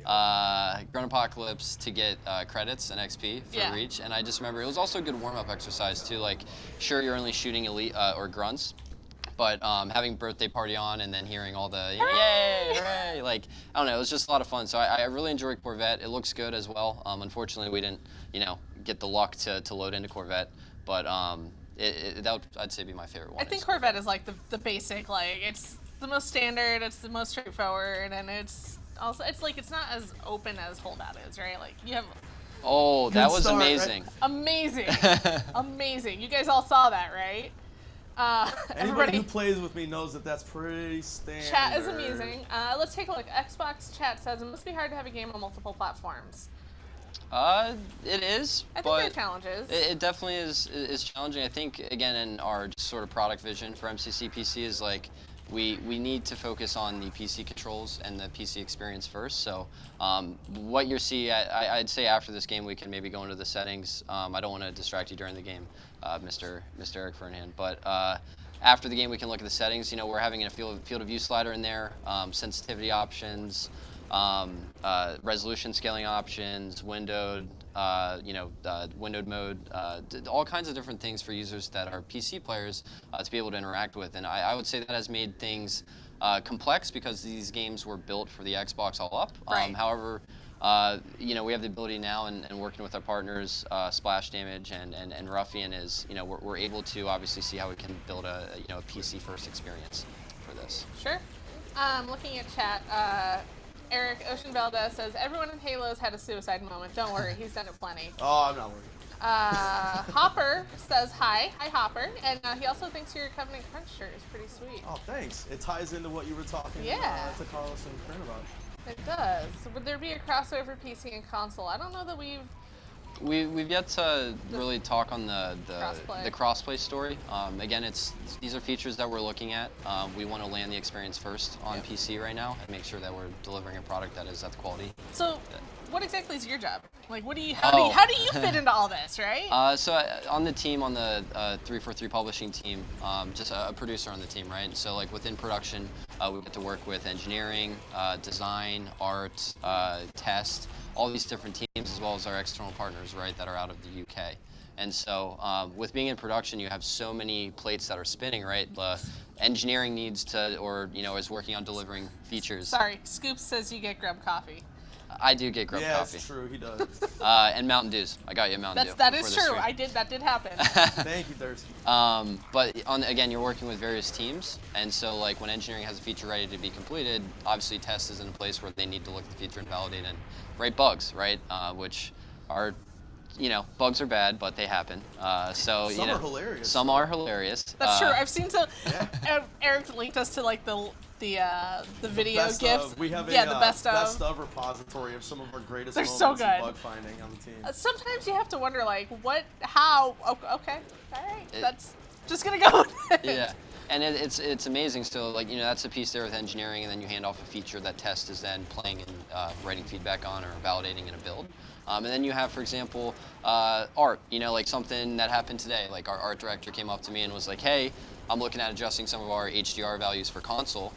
Grunt Apocalypse to get credits and XP for Reach, and I just remember it was also a good warm-up exercise too. Like, sure, you're only shooting elite or grunts, but having Birthday Party on and then hearing all the yay, hooray, like, I don't know, it was just a lot of fun. So I really enjoyed Corvette. It looks good as well. Unfortunately, we didn't, get the luck to load into Corvette, but that would, I'd say, be my favorite one. I think Corvette is like the basic, like, it's the most standard, it's the most straightforward, and it's also, it's like, it's not as open as Holdout is, right? Like, you have... Oh, that was amazing. Right? Amazing. Amazing. You guys all saw that, right? Anybody who plays with me knows that that's pretty standard. Chat is amazing. Let's take a look. Xbox chat says it must be hard to have a game on multiple platforms. It is. I think there are challenges. It definitely is challenging. I think, again, in our sort of product vision for MCC PC is like, we need to focus on the PC controls and the PC experience first. So what you see, I'd say after this game we can maybe go into the settings. I don't want to distract you during the game, Mr. Eric Fernand, but after the game we can look at the settings. We're having a field of view slider in there, sensitivity options, resolution scaling options, windowed, windowed mode, all kinds of different things for users that are PC players to be able to interact with. And I would say that has made things complex because these games were built for the Xbox all up. Right. However, we have the ability now, and working with our partners, Splash Damage and Ruffian, is we're able to obviously see how we can build a PC first experience for this. Sure. Looking at chat. Eric Ocean Valdez says, everyone in Halo's had a suicide moment. Don't worry, he's done it plenty. Oh, I'm not worried. Hopper says hi. Hi, Hopper. And he also thinks your Covenant Crunch shirt is pretty sweet. Oh, thanks. It ties into what you were talking to Carlos and Kern about. It does. So would there be a crossover PC and console? I don't know that we've yet to really talk on the crossplay story. Again, these are features that we're looking at. We want to land the experience first on PC right now and make sure that we're delivering a product that is at the quality. So, what exactly is your job? Like, how do you fit into all this, right? So on the team, on the 343 publishing team, just a producer on the team, right? And so like within production, we get to work with engineering, design, art, test, all these different teams, as well as our external partners, right, that are out of the UK. And so with being in production, you have so many plates that are spinning, right? The engineering needs to, or is working on delivering features. Sorry, Scoops says you get grub coffee. I do get grub coffee. Yeah, that's true. He does. And Mountain Dews. I got you a Mountain Dew. That is true. That did happen. Thank you, Thirsty. But again, you're working with various teams, and so like when engineering has a feature ready to be completed, obviously test is in a place where they need to look at the feature and validate and write bugs, right? Which are, bugs are bad, but they happen. So some are hilarious. Some are hilarious. That's true. I've seen some. Yeah. Eric linked us to like the video GIF. We have the best of repository of some of our greatest They're moments so good. of bug finding on the team. Sometimes you have to wonder, like, how, okay, all right, that's just gonna go with it. Yeah, and it's amazing still, like, that's a piece there with engineering, and then you hand off a feature that test is then playing and writing feedback on or validating in a build. And then you have, for example, art, like something that happened today. Like our art director came up to me and was like, hey, I'm looking at adjusting some of our HDR values for console.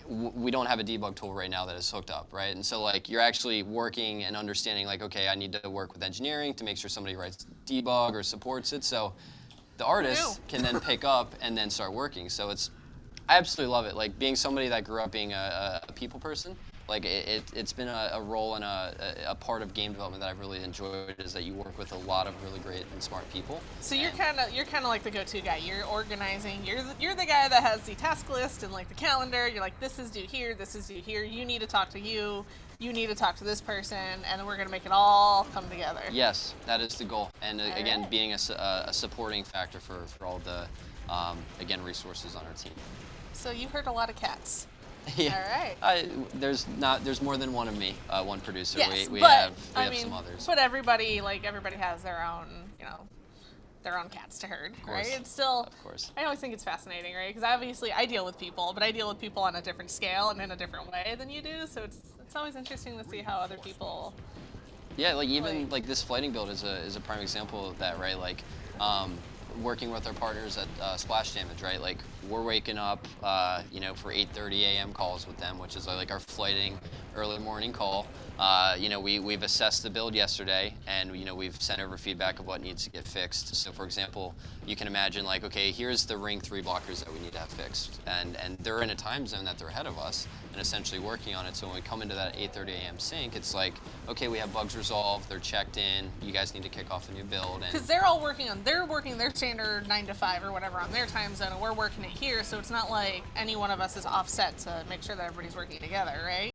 We don't have a debug tool right now that is hooked up, right? And so like you're actually working and understanding like, okay, I need to work with engineering to make sure somebody writes debug or supports it. So the artist can then pick up and then start working. So I absolutely love it. Like being somebody that grew up being a people person, like it's been a role and a part of game development that I've really enjoyed, is that you work with a lot of really great and smart people. So you're kind of like the go-to guy. You're organizing. You're the guy that has the task list and like the calendar. You're like, this is due here. This is due here. You need to talk to you. You need to talk to this person, and then we're gonna make it all come together. Yes, that is the goal. And again, being a supporting factor for all the again resources on our team. So you heard a lot of cats. Yeah. All right. There's more than one of me, one producer. Yes, we have some others. But everybody has their own, their own cats to herd, right? It's still, of course. I always think it's fascinating, right? Because obviously I deal with people, but I deal with people on a different scale and in a different way than you do. So it's always interesting to see how other people. Yeah, like even like this flighting build is a prime example of that, right? Like. Working with our partners at Splash Damage, right? Like we're waking up, for 8:30 a.m. calls with them, which is like our flighting early morning call. You know, we've assessed the build yesterday, and you know, we've sent over feedback of what needs to get fixed. So for example, you can imagine like, okay, here's the ring 3 blockers that we need to have fixed, and they're in a time zone that they're ahead of us and essentially working on it. So when we come into that 8:30 a.m. sync, it's like, okay, we have bugs resolved, they're checked in, you guys need to kick off a new build. Because they're all working their standard 9 to 5 or whatever on their time zone, and we're working it here, so it's not like any one of us is offset to make sure that everybody's working together, right?